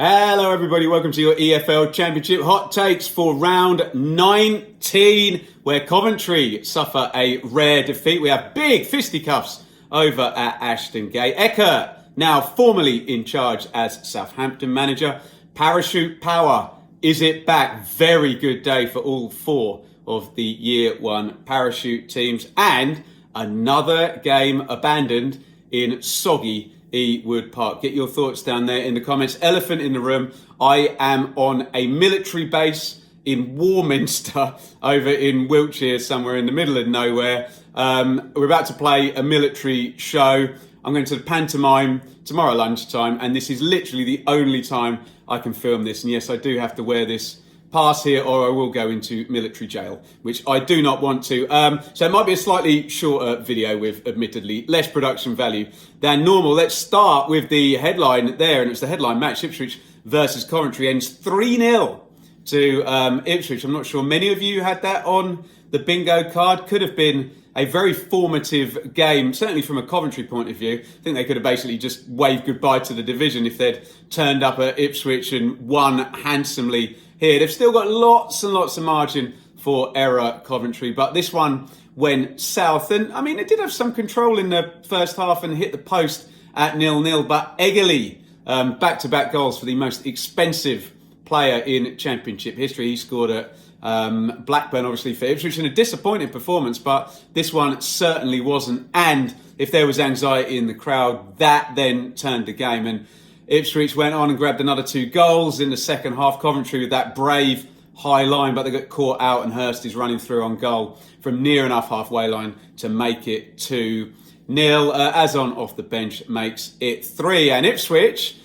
Hello everybody, welcome to your EFL Championship hot takes for round 19, where Coventry suffer a rare defeat. We have big fisticuffs over at Ashton Gate. Ecker, now formally in charge as Southampton manager. Parachute power, is it back? Very good day for all four of the year one parachute teams. And another game abandoned in soggy Wood Park. Get your thoughts down there in the comments. Elephant in the room. I am on a military base in Warminster over in Wiltshire, somewhere in the middle of nowhere. We're about to play a military show. I'm going to the pantomime tomorrow lunchtime, and this is literally the only time I can film this. And yes, I do have to wear this pass here or I will go into military jail, which I do not want to. So it might be a slightly shorter video with admittedly less production value than normal. Let's start with the headline there, and it's the headline match. Ipswich versus Coventry ends 3-0 to Ipswich. I'm not sure many of you had that on the bingo card. Could have been a very formative game, certainly from a Coventry point of view. I think they could have basically just waved goodbye to the division if they'd turned up at Ipswich and won handsomely here. They've still got lots and lots of margin for error, Coventry, but this one went south. And I mean, it did have some control in the first half and hit the post at 0-0, but Eggerly, back-to-back goals for the most expensive player in Championship history. He scored at Blackburn, obviously, for Ipswich, in a disappointing performance, but this one certainly wasn't. And if there was anxiety in the crowd, that then turned the game. And Ipswich went on and grabbed another 2 goals in the second half. Coventry with that brave high line, but they got caught out and Hurst is running through on goal from near enough halfway line to make it 2-0. Azon off the bench makes it 3. And Ipswich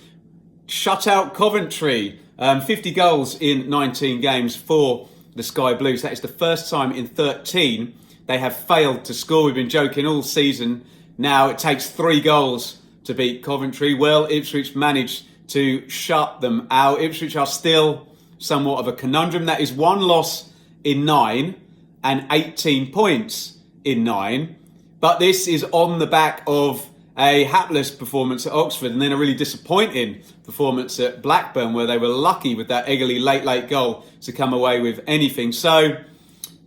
shut out Coventry. 50 goals in 19 games for the Sky Blues. That is the first time in 13 they have failed to score. We've been joking all season. Now it takes 3 goals to beat Coventry. Well, Ipswich managed to shut them out. Ipswich are still somewhat of a conundrum. That is 1 loss in 9 and 18 points in 9. But this is on the back of a hapless performance at Oxford and then a really disappointing performance at Blackburn, where they were lucky with that Eggerly late goal to come away with anything. So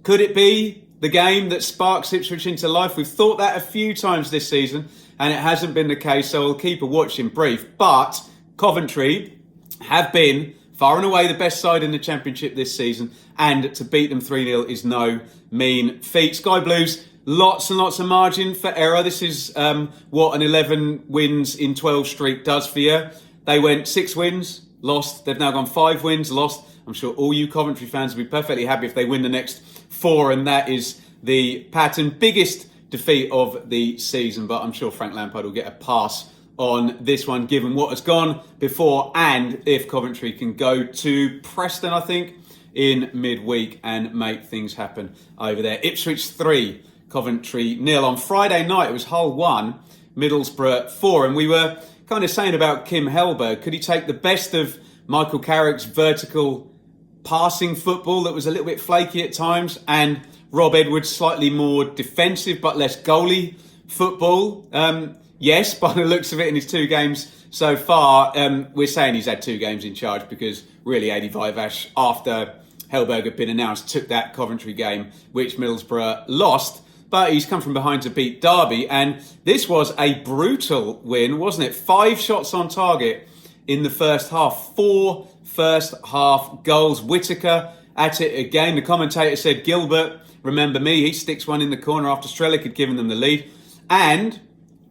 could it be the game that sparks Ipswich into life? We've thought that a few times this season, and it hasn't been the case, so we'll keep a watching brief. But Coventry have been far and away the best side in the Championship this season, and to beat them 3-0 is no mean feat. Sky Blues, lots and lots of margin for error. This is what an 11 wins in 12 streak does for you. They went 6 wins, lost. They've now gone 5 wins, lost. I'm sure all you Coventry fans will be perfectly happy if they win the next 4, and that is the pattern. Biggest defeat of the season, but I'm sure Frank Lampard will get a pass on this one given what has gone before, and if Coventry can go to Preston, I think, in midweek and make things happen over there. Ipswich 3, Coventry 0. On Friday night it was Hull 1, Middlesbrough 4, and we were kind of saying about Kim Hellberg, could he take the best of Michael Carrick's vertical passing football that was a little bit flaky at times, and Rob Edwards' slightly more defensive but less goalie football? Yes, by the looks of it in his 2 games so far. We're saying he's had 2 games in charge because really Adi Vivash, after Hellberg had been announced, took that Coventry game, which Middlesbrough lost. But he's come from behind to beat Derby, and this was a brutal win, wasn't it? 5 shots on target in the first half, 4 first half goals. Whittaker at it again. The commentator said, Gilbert, remember me, he sticks one in the corner after Strelick had given them the lead. And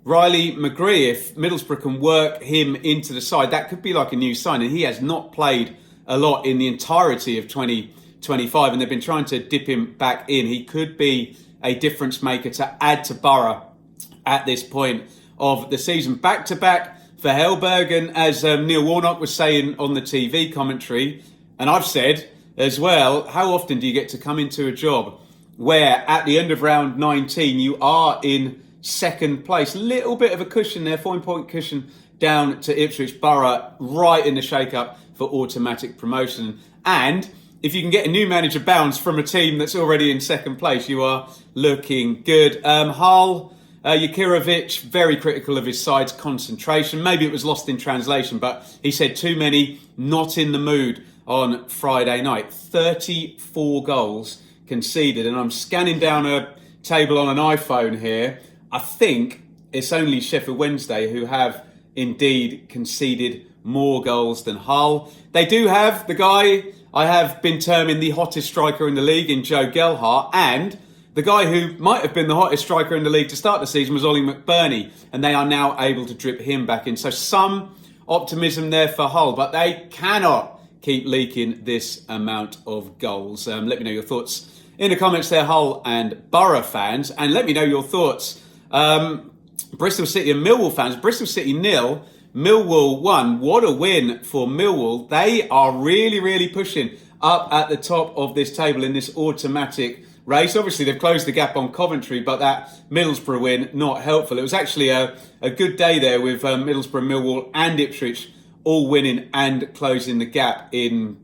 Riley McGree, if Middlesbrough can work him into the side, that could be like a new sign. And he has not played a lot in the entirety of 2025, and they've been trying to dip him back in. He could be a difference maker to add to Boro at this point of the season. Back-to-back for Hellberg, and as Neil Warnock was saying on the TV commentary, and I've said as well, how often do you get to come into a job where at the end of round 19 you are in second place? Little bit of a cushion there, 4-point cushion down to Ipswich. Boro right in the shake-up for automatic promotion. And if you can get a new manager bounce from a team that's already in second place, you are looking good. Hull Jakirovic, very critical of his side's concentration. Maybe it was lost in translation, but he said too many not in the mood on Friday night. 34 goals conceded, and I'm scanning down a table on an iPhone here. I think it's only Sheffield Wednesday who have indeed conceded more goals than Hull. They do have the guy I have been terming the hottest striker in the league in Joe Gelhardt, and the guy who might have been the hottest striker in the league to start the season was Ollie McBurney, and they are now able to drip him back in. So some optimism there for Hull, but they cannot keep leaking this amount of goals. Let me know your thoughts in the comments there, Hull and Boro fans, and let me know your thoughts. Bristol City and Millwall fans. Bristol City 0, Millwall 1. What a win for Millwall. They are really, really pushing up at the top of this table in this automatic race. Obviously, they've closed the gap on Coventry, but that Middlesbrough win, not helpful. It was actually a good day there with Middlesbrough, Millwall and Ipswich all winning and closing the gap in,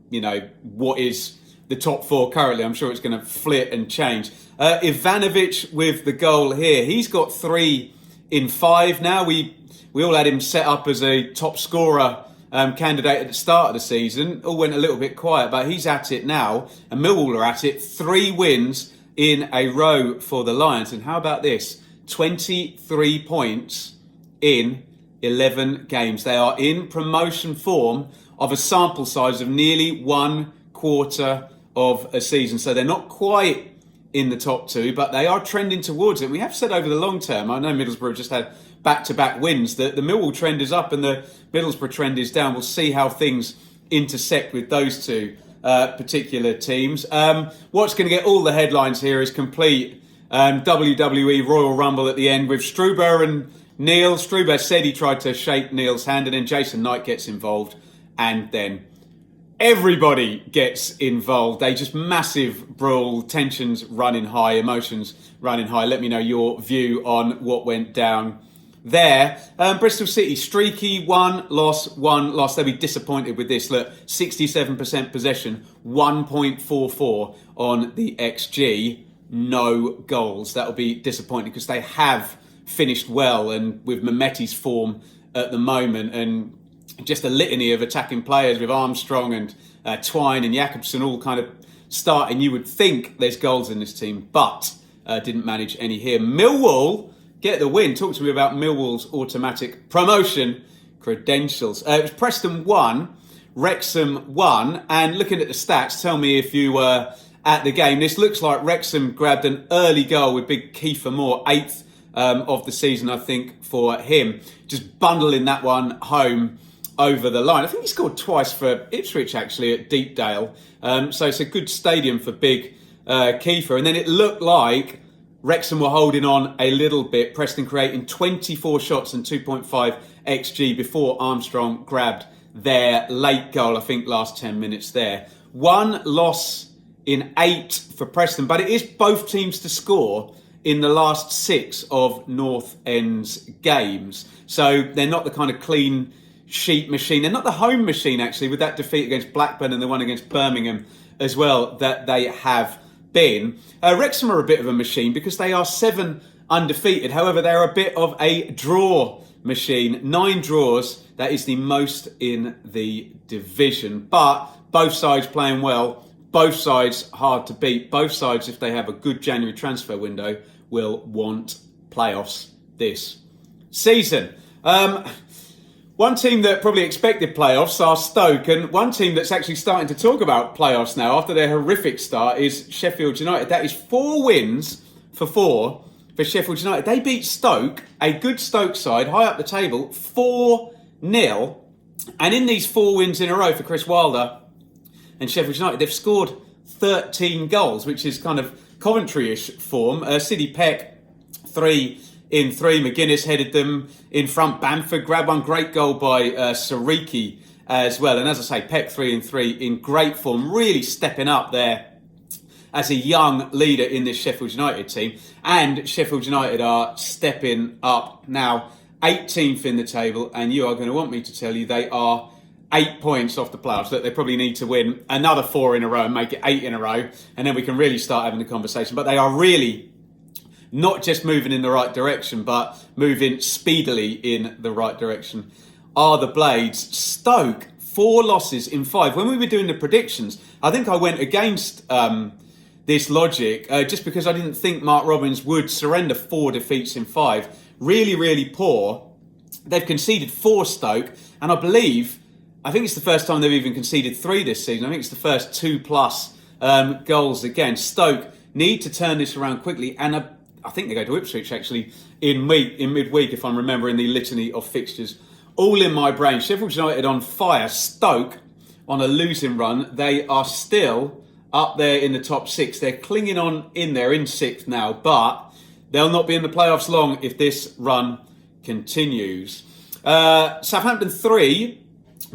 what is the top four currently. I'm sure it's going to flit and change. Ivanovic with the goal here. He's got 3 in 5 now. We all had him set up as a top scorer candidate at the start of the season. All went a little bit quiet, but he's at it now. And Millwall are at it. 3 wins in a row for the Lions. And how about this? 23 points in 11 games. They are in promotion form of a sample size of nearly 1 quarter of a season. So they're not quite in the top 2, but they are trending towards it. We have said over the long term, I know Middlesbrough just had back-to-back wins, that the Millwall trend is up and the Middlesbrough trend is down. We'll see how things intersect with those two particular teams. What's going to get all the headlines here is complete WWE Royal Rumble at the end with Struber and Neil. Struber said he tried to shake Neil's hand, and then Jason Knight gets involved, and then everybody gets involved. They just massive brawl, tensions running high, emotions running high. Let me know your view on what went down there. Bristol City, streaky, one loss. They'll be disappointed with this. Look, 67% possession, 1.44 on the XG, no goals. That'll be disappointing because they have finished well, and with Mehmeti's form at the moment, and just a litany of attacking players with Armstrong and Twine and Jakobsen all kind of starting. You would think there's goals in this team, but didn't manage any here. Millwall get the win. Talk to me about Millwall's automatic promotion credentials. It was Preston 1, Wrexham 1, and looking at the stats, tell me if you were at the game. This looks like Wrexham grabbed an early goal with big Kiefer Moore, 8th of the season, I think, for him. Just bundling that one home over the line. I think he scored twice for Ipswich, actually, at Deepdale. So it's a good stadium for big Kiefer. And then it looked like Wrexham were holding on a little bit. Preston creating 24 shots and 2.5 XG before Armstrong grabbed their late goal, I think, last 10 minutes there. 1 loss in 8 for Preston, but it is both teams to score in the last 6 of North End's games. So they're not the kind of clean sheet machine. They're not the home machine, actually, with that defeat against Blackburn and the one against Birmingham as well that they have been. Wrexham are a bit of a machine because they are 7 undefeated. However, they're a bit of a draw machine. 9 draws. That is the most in the division. But both sides playing well. Both sides hard to beat. Both sides, if they have a good January transfer window, will want playoffs this season. One team that probably expected playoffs are Stoke, and one team that's actually starting to talk about playoffs now after their horrific start is Sheffield United. That is 4 wins for 4 for Sheffield United. They beat Stoke, a good Stoke side, high up the table, 4-0. And in these 4 wins in a row for Chris Wilder and Sheffield United, they've scored 13 goals, which is kind of Coventry-ish form. Sidney Peck, 3 in 3. McGuinness headed them in front. Bamford grabbed one. Great goal by Sariki as well. And as I say, Peck 3 in 3 in great form, really stepping up there as a young leader in this Sheffield United team. And Sheffield United are stepping up now, 18th in the table, and you are going to want me to tell you they are 8 points off the playoffs. That they probably need to win another 4 in a row and make it 8 in a row, and then we can really start having the conversation. But they are really not just moving in the right direction, but moving speedily in the right direction, are the Blades. Stoke, 4 losses in 5. When we were doing the predictions, I think I went against this logic just because I didn't think Mark Robins would surrender 4 defeats in 5. Really, really poor. They've conceded 4, Stoke, and I think it's the first time they've even conceded 3 this season. I think it's the first 2+ goals again. Stoke need to turn this around quickly, and I think they go to Ipswich actually in midweek, if I'm remembering the litany of fixtures. All in my brain. Sheffield United on fire. Stoke on a losing run. They are still up there in the top 6. They're clinging on in there in 6th now, but they'll not be in the playoffs long if this run continues. Southampton 3,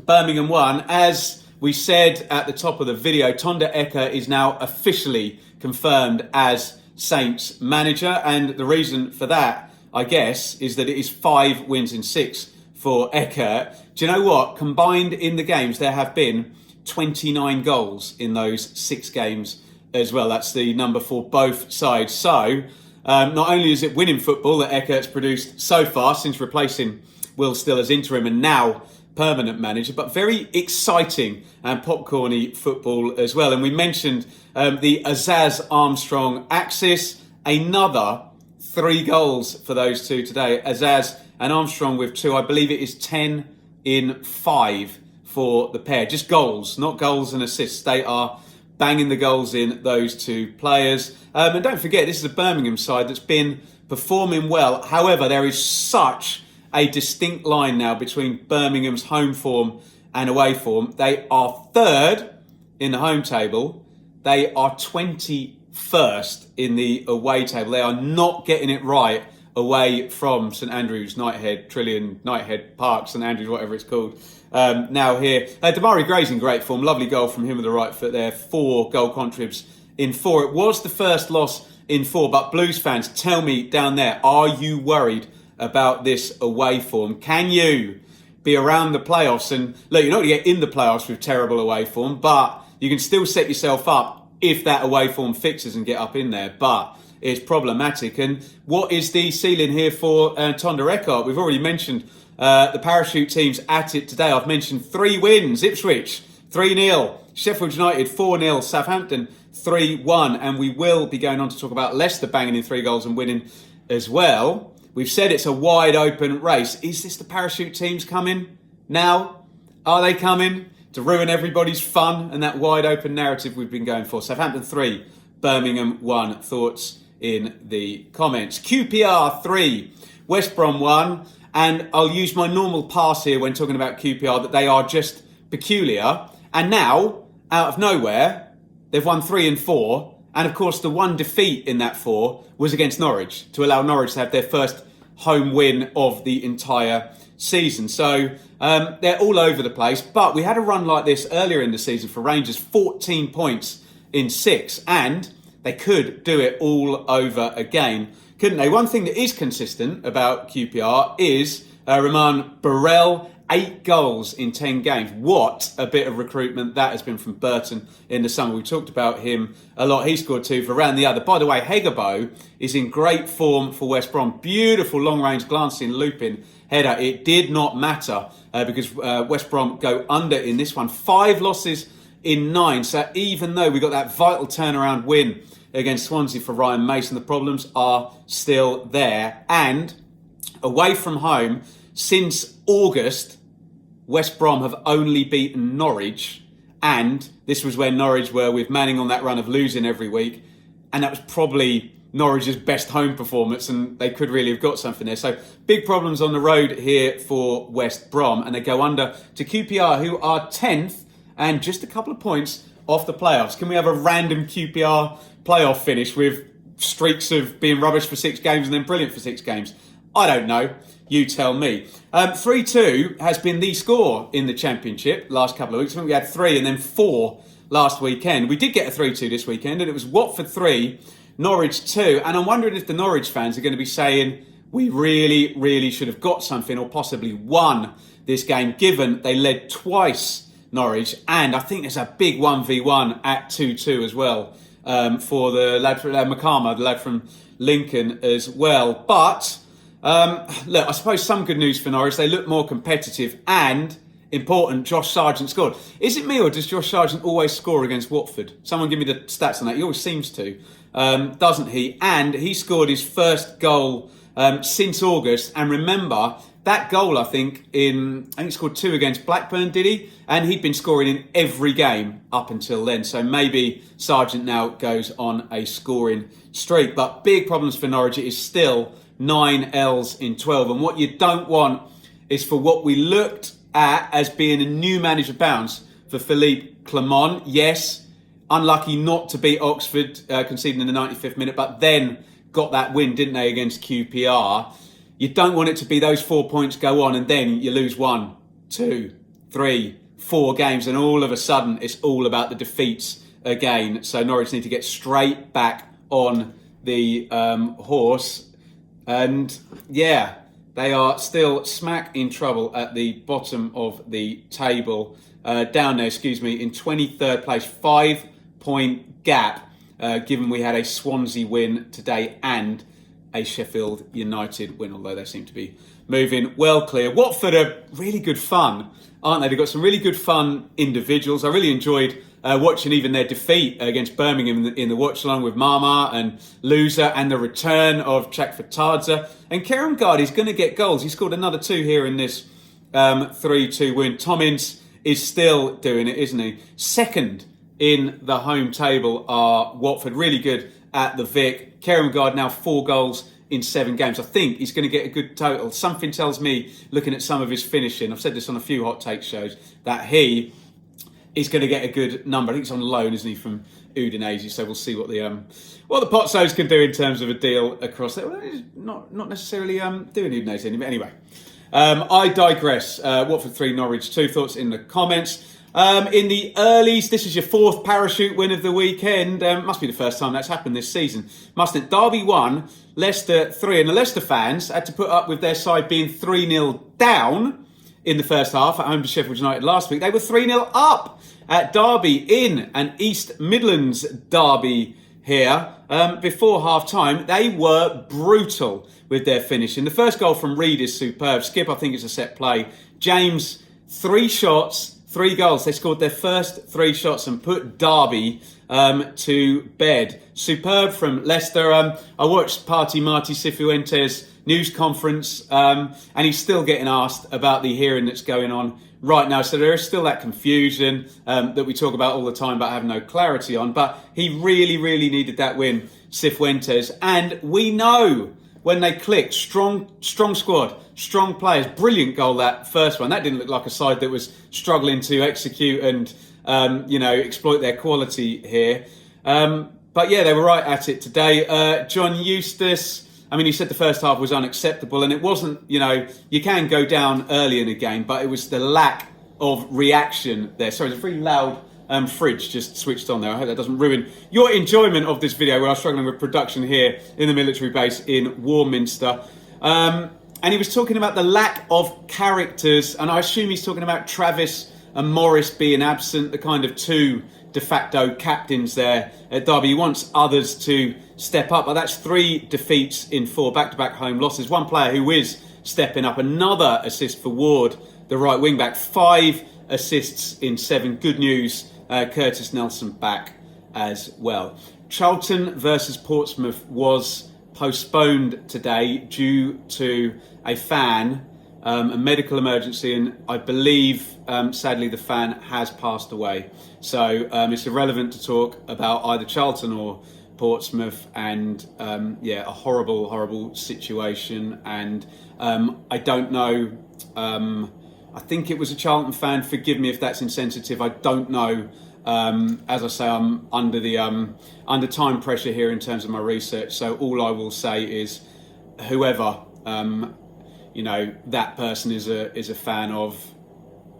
Birmingham 1. As we said at the top of the video, Tonda Eka is now officially confirmed as Saints manager, and the reason for that, I guess, is that it is 5 wins in 6 for Eka. Do you know what? Combined in the games, there have been 29 goals in those 6 games as well. That's the number for both sides. So, not only is it winning football that Eka has produced so far since replacing Will Still as interim and now permanent manager, but very exciting and popcorny football as well. And we mentioned the Azaz Armstrong axis. Another 3 goals for those two today. Azaz and Armstrong with 2. I believe it is 10 in 5 for the pair. Just goals, not goals and assists. They are banging the goals in, those 2 players. And don't forget, this is a Birmingham side that's been performing well. However, there is such a distinct line now between Birmingham's home form and away form. They are 3rd in the home table. They are 21st in the away table. They are not getting it right away from St Andrews, Knighthead, Trillion, Knighthead Park, St Andrews, whatever it's called. Now here, Damari Gray's in great form. Lovely goal from him with the right foot there. 4 goal contribs in 4. It was the first loss in 4, but Blues fans, tell me down there, are you worried about this away form? Can you be around the playoffs? And look, you're not going to get in the playoffs with terrible away form, but you can still set yourself up if that away form fixes and get up in there. But it's problematic. And what is the ceiling here for Tonda Eka? We've already mentioned the parachute teams at it today. I've mentioned 3 wins. Ipswich 3-0, Sheffield United 4-0, Southampton 3-1, and we will be going on to talk about Leicester banging in 3 goals and winning as well. We've said it's a wide open race. Is this the parachute teams coming now? Are they coming to ruin everybody's fun and that wide open narrative we've been going for? Southampton 3, Birmingham 1. Thoughts in the comments. QPR 3, West Brom 1. And I'll use my normal pass here when talking about QPR, that they are just peculiar. And now, out of nowhere, they've won 3 in 4. And of course, the one defeat in that 4 was against Norwich, to allow Norwich to have their first home win of the entire season. So they're all over the place. But we had a run like this earlier in the season for Rangers, 14 points in 6. And they could do it all over again, couldn't they? One thing that is consistent about QPR is Roman Burrell, 8 goals in 10 games. What a bit of recruitment that has been from Burton in the summer. We talked about him a lot. He scored 2 for Round the other. By the way, Hegabo is in great form for West Brom. Beautiful long-range glancing, looping header. It did not matter because West Brom go under in this one. 5 losses in 9. So even though we got that vital turnaround win against Swansea for Ryan Mason, the problems are still there. And away from home, since August, West Brom have only beaten Norwich, and this was when Norwich were with Manning on that run of losing every week, and that was probably Norwich's best home performance, and they could really have got something there. So big problems on the road here for West Brom, and they go under to QPR, who are 10th and just a couple of points off the playoffs. Can we have a random QPR playoff finish with streaks of being rubbish for 6 games and then brilliant for 6 games? I don't know. You tell me. 3-2 has been the score in the Championship last couple of weeks. I think we had 3 and then 4 last weekend. We did get a 3-2 this weekend, and it was Watford 3, Norwich 2. And I'm wondering if the Norwich fans are going to be saying, we really, really should have got something or possibly won this game, given they led twice, Norwich. And I think there's a big 1v1 at 2-2 as well for the lad from Makama, the lad from Lincoln as well. But look, I suppose some good news for Norwich. They look more competitive and important. Josh Sargent scored. Is it me or does Josh Sargent always score against Watford? Someone give me the stats on that. He always seems to, doesn't he? And he scored his first goal since August. And remember, that goal, I think he scored 2 against Blackburn, did he? And he'd been scoring in every game up until then. So maybe Sargent now goes on a scoring streak. But big problems for Norwich. It is still 9 L's in 12. And what you don't want is for what we looked at as being a new manager bounce for Philippe Clement. Yes, unlucky not to beat Oxford, conceding in the 95th minute, but then got that win, didn't they, against QPR. You don't want it to be those 4 points go on and then you lose 1, 2, 3, 4 games and all of a sudden it's all about the defeats again. So Norwich need to get straight back on the horse. And yeah, they are still smack in trouble at the bottom of the table. Down there, in 23rd place, 5-point gap, given we had a Swansea win today and a Sheffield United win, although they seem to be moving well clear. Watford are really good fun, aren't they? They've got some really good fun individuals. I really enjoyed watching even their defeat against Birmingham in the watch-along with Mama and Loser, and the return of Chakfatadze. And Kerem Gardy's going to get goals. He scored another 2 here in this 3-2 win. Tommins is still doing it, isn't he? Second in the home table are Watford, really good at the Vic. Kerem Gard now 4 goals in 7 games. I think he's going to get a good total. Something tells me, looking at some of his finishing, I've said this on a few hot take shows, that he is going to get a good number. I think he's on loan, isn't he, from Udinese? So we'll see what the Pozzos can do in terms of a deal across there. Well, he's not necessarily doing Udinese anyway. I digress. Watford 3, Norwich 2. Thoughts in the comments. In the earlies, this is your 4th parachute win of the weekend. Must be the first time that's happened this season, mustn't it? Derby 1, Leicester 3, and the Leicester fans had to put up with their side being 3-0 down in the first half at home to Sheffield United last week. They were 3-0 up at Derby in an East Midlands derby here. Before half-time, they were brutal with their finishing. The first goal from Reed is superb. Skip, I think, is a set play. James, 3 shots, 3 goals. They scored their first 3 shots and put Derby to bed. Superb from Leicester. I watched Party Marty Cifuentes' news conference, and he's still getting asked about the hearing that's going on right now. So there is still that confusion that we talk about all the time, but have no clarity on. But he really, really needed that win, Cifuentes. And we know when they click, strong squad, strong players, brilliant goal, that first one. That didn't look like a side that was struggling to execute and, exploit their quality here. But yeah, they were right at it today. John Eustace, he said the first half was unacceptable, and it wasn't, you can go down early in a game, but it was the lack of reaction there. Sorry, there's a very loud fridge just switched on there. I hope that doesn't ruin your enjoyment of this video, where I was struggling with production here in the military base in Warminster. And he was talking about the lack of characters, and I assume he's talking about Travis and Morris being absent, the kind of 2 de facto captains there at Derby. He wants others to step up, but that's 3 defeats in 4 back-to-back home losses. One player who is stepping up, another assist for Ward, the right wing-back, 5 assists in 7. Good news, Curtis Nelson back as well. Charlton versus Portsmouth was postponed today due to a fan, a medical emergency, and I believe, sadly, the fan has passed away. So it's irrelevant to talk about either Charlton or Portsmouth, and a horrible, horrible situation. And I don't know. I think it was a Charlton fan. Forgive me if that's insensitive. I don't know. As I say, I'm under time pressure here in terms of my research. So all I will say is, whoever that person is a fan of,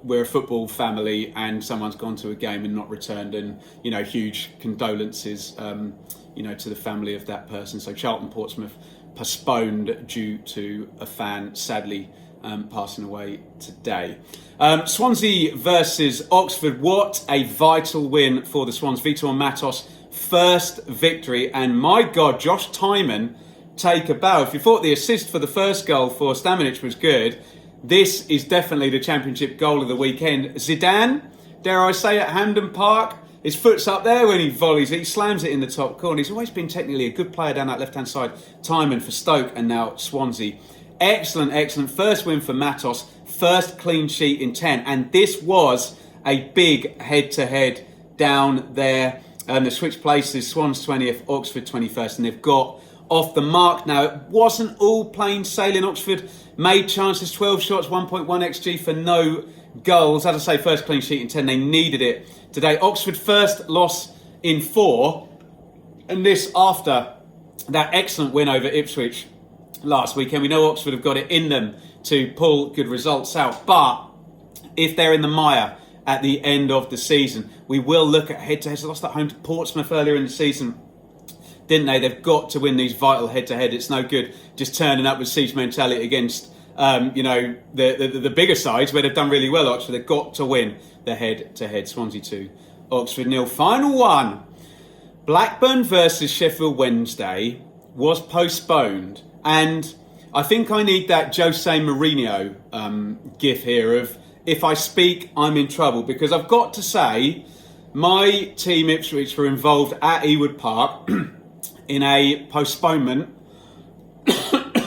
we're a football family, and someone's gone to a game and not returned, and huge condolences to the family of that person. So Charlton Portsmouth postponed due to a fan sadly passing away today. Swansea versus Oxford. What a vital win for the Swans. Vitor Matos first victory. And my God, Josh Tymon take a bow. If you thought the assist for the first goal for Stamenic was good, this is definitely the Championship goal of the weekend. Zidane, dare I say, at Hampden Park, his foot's up there when he volleys it. He slams it in the top corner. He's always been technically a good player down that left-hand side. Tymon for Stoke and now Swansea. Excellent, excellent. First win for Matos. First clean sheet in 10. And this was a big head-to-head down there. They switched places. Swans 20th, Oxford 21st. And they've got off the mark now. It wasn't all plain sailing. Oxford made chances, 12 shots, 1.1 XG for no goals. As I say, first clean sheet in 10. They needed it today. Oxford first loss in 4. And this after that excellent win over Ipswich last weekend. We know Oxford have got it in them to pull good results out. But if they're in the mire at the end of the season, we will look at head-to-heads. They lost at home to Portsmouth earlier in the season, didn't they? They've got to win these vital head-to-head. It's no good just turning up with siege mentality against the bigger sides where they've done really well. Oxford, they've got to win the head-to-head. Swansea 2, Oxford 0. Final one. Blackburn versus Sheffield Wednesday was postponed. And I think I need that Jose Mourinho gif here of, if I speak, I'm in trouble. Because I've got to say, my team Ipswich were involved at Ewood Park in a postponement,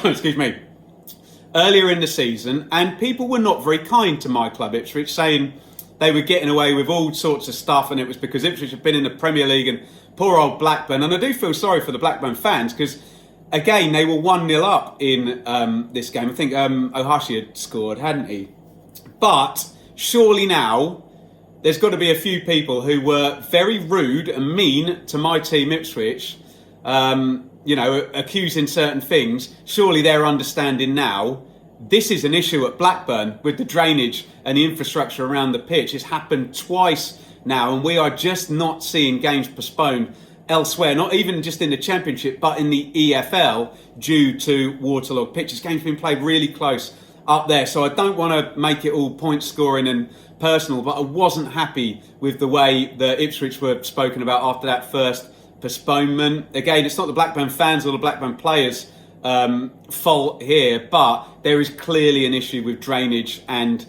excuse me, earlier in the season. And people were not very kind to my club Ipswich, saying they were getting away with all sorts of stuff. And it was because Ipswich had been in the Premier League and poor old Blackburn. And I do feel sorry for the Blackburn fans because, again, they were 1-0 up in this game. I think Ohashi had scored, hadn't he? But surely now there's got to be a few people who were very rude and mean to my team Ipswich, accusing certain things. Surely they're understanding now this is an issue at Blackburn with the drainage and the infrastructure around the pitch. It's happened twice now, and we are just not seeing games postponed elsewhere, not even just in the Championship, but in the EFL due to waterlogged pitches. Games been played really close up there. So I don't want to make it all point scoring and personal, but I wasn't happy with the way the Ipswich were spoken about after that first postponement. Again, it's not the Blackburn fans or the Blackburn players' fault here, but there is clearly an issue with drainage and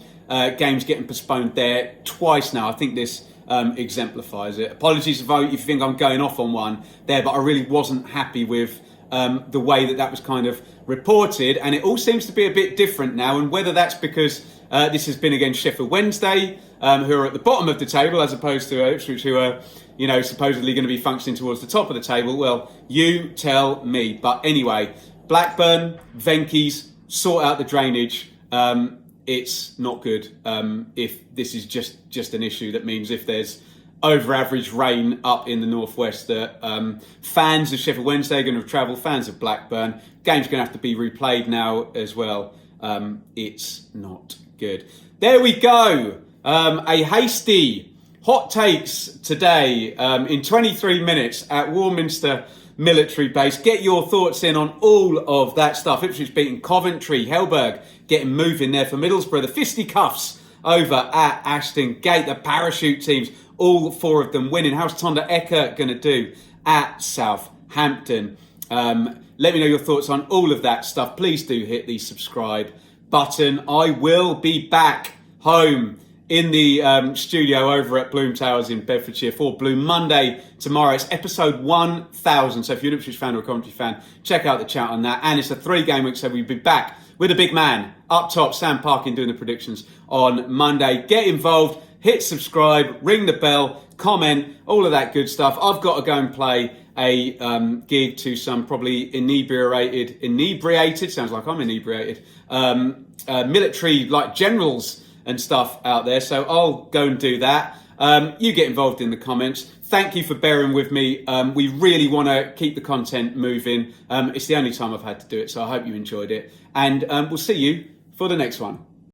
games getting postponed there twice now. I think this exemplifies it. Apologies if you think I'm going off on one there, but I really wasn't happy with the way that was kind of reported, and it all seems to be a bit different now. And whether that's because this has been against Sheffield Wednesday, who are at the bottom of the table, as opposed to Ipswich, who are supposedly going to be functioning towards the top of the table, well, you tell me. But anyway, Blackburn, Venky's, sort out the drainage. It's not good if this is just an issue. That means if there's over average rain up in the northwest, that fans of Sheffield Wednesday are going to travel, fans of Blackburn, game's going to have to be replayed now as well. It's not good. There we go. A hasty hot takes today in 23 minutes at Warminster Military Base. Get your thoughts in on all of that stuff. Ipswich beating Coventry, Hellberg getting moving there for Middlesbrough, the fisticuffs over at Ashton Gate, the parachute teams, all 4 of them winning. How's Tonda Ecker going to do at Southampton? Let me know your thoughts on all of that stuff. Please do hit the subscribe button. I will be back home in the studio over at Bloom Towers in Bedfordshire for Blue Monday tomorrow. It's episode 1000. So if you're an Ipswich fan or a Coventry fan, check out the chat on that. And it's a 3-game week, so we'll be back with a big man up top, Sam Parkin, doing the predictions on Monday. Get involved, hit subscribe, ring the bell, comment, all of that good stuff. I've got to go and play a gig to some probably inebriated, sounds like I'm inebriated, military like generals and stuff out there. So I'll go and do that. You get involved in the comments. Thank you for bearing with me. We really want to keep the content moving. It's the only time I've had to do it, so I hope you enjoyed it. And we'll see you for the next one.